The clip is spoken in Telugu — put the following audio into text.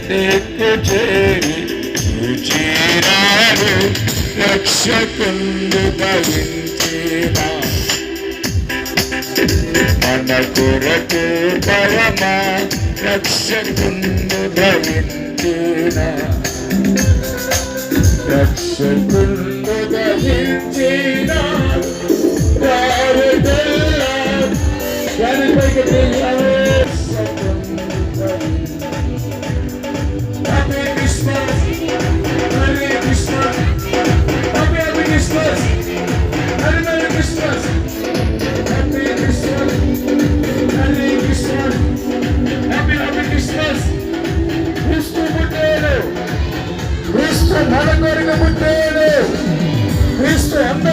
దిక్కు చేరి చూచినాడు రక్షకుండు భవించేనా మన కొరకు పరమా రక్షకుండు భవించేనా రక్షకుండు భవించేనా వారుదల్లా వెనకకి తిరిగాడు క్రీస్తు మన కొరకు పుట్టాడు. క్రీస్తు ఎంత